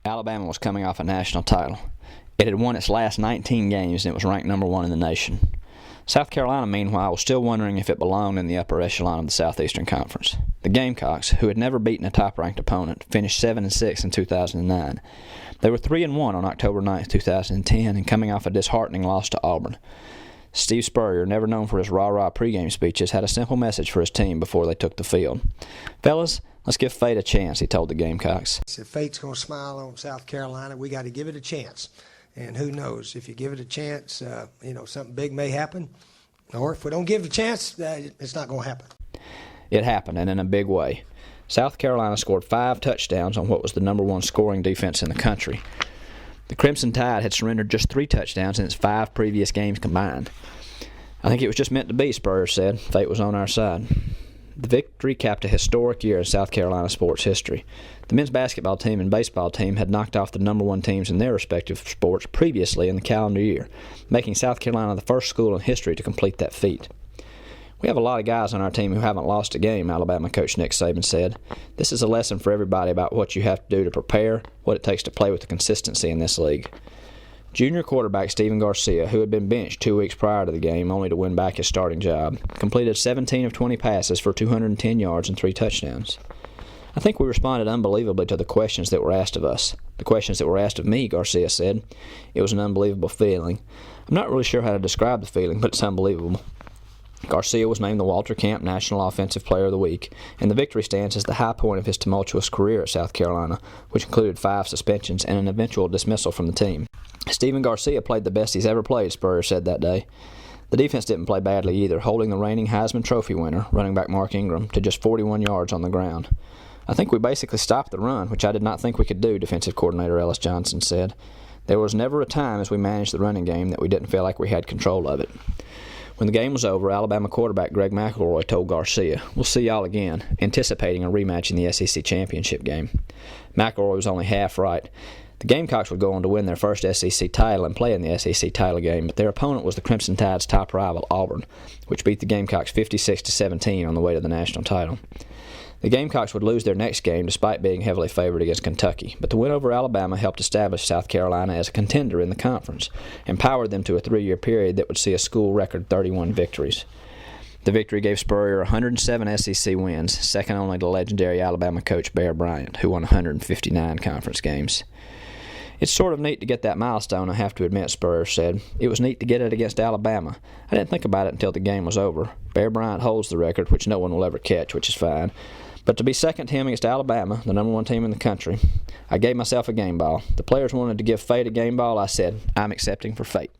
Alabama was coming off a national title. It had won its last 19 games and it was ranked number 1 in the nation. South Carolina, meanwhile, was still wondering if it belonged in the upper echelon of the Southeastern Conference. The Gamecocks, who had never beaten a top-ranked opponent, finished 7-6 in 2009. They were 3-1 on October 9, 2010, and coming off a disheartening loss to Auburn. Steve Spurrier, never known for his rah-rah pregame speeches, had a simple message for his team before they took the field. "Fellas, let's give fate a chance," he told the Gamecocks. If fate's going to smile on South Carolina, we got to give it a chance. And who knows, if you give it a chance, something big may happen. Or if we don't give it a chance, it's not going to happen. It happened, and in a big way. South Carolina scored 5 touchdowns on what was the number 1 scoring defense in the country. The Crimson Tide had surrendered just 3 touchdowns in its 5 previous games combined. "I think it was just meant to be," Spurrier said. "Fate was on our side." The victory capped a historic year in South Carolina sports history. The men's basketball team and baseball team had knocked off the number 1 teams in their respective sports previously in the calendar year, making South Carolina the first school in history to complete that feat. "We have a lot of guys on our team who haven't lost a game," Alabama coach Nick Saban said. "This is a lesson for everybody about what you have to do to prepare, what it takes to play with consistency in this league." Junior quarterback Stephen Garcia, who had been benched 2 weeks prior to the game only to win back his starting job, completed 17 of 20 passes for 210 yards and 3 touchdowns. "I think we responded unbelievably to the questions that were asked of us. The questions that were asked of me," Garcia said. "It was an unbelievable feeling. I'm not really sure how to describe the feeling, but it's unbelievable." Garcia was named the Walter Camp National Offensive Player of the Week, and the victory stands as the high point of his tumultuous career at South Carolina, which included 5 suspensions and an eventual dismissal from the team. "Stephen Garcia played the best he's ever played," Spurrier said that day. The defense didn't play badly either, holding the reigning Heisman Trophy winner, running back Mark Ingram, to just 41 yards on the ground. "I think we basically stopped the run, which I did not think we could do," defensive coordinator Ellis Johnson said. "There was never a time as we managed the running game that we didn't feel like we had control of it." When the game was over, Alabama quarterback Greg McElroy told Garcia, "We'll see y'all again," anticipating a rematch in the SEC championship game. McElroy was only half right. The Gamecocks would go on to win their first SEC title and play in the SEC title game, but their opponent was the Crimson Tide's top rival, Auburn, which beat the Gamecocks 56-17 on the way to the national title. The Gamecocks would lose their next game despite being heavily favored against Kentucky, but the win over Alabama helped establish South Carolina as a contender in the conference and powered them to a 3-year period that would see a school record 31 victories. The victory gave Spurrier 107 SEC wins, second only to legendary Alabama coach Bear Bryant, who won 159 conference games. "It's sort of neat to get that milestone, I have to admit," Spurrier said. "It was neat to get it against Alabama. I didn't think about it until the game was over. Bear Bryant holds the record, which no one will ever catch, which is fine. But to be second to him against Alabama, the number 1 team in the country, I gave myself a game ball. The players wanted to give fate a game ball. I said, I'm accepting for fate."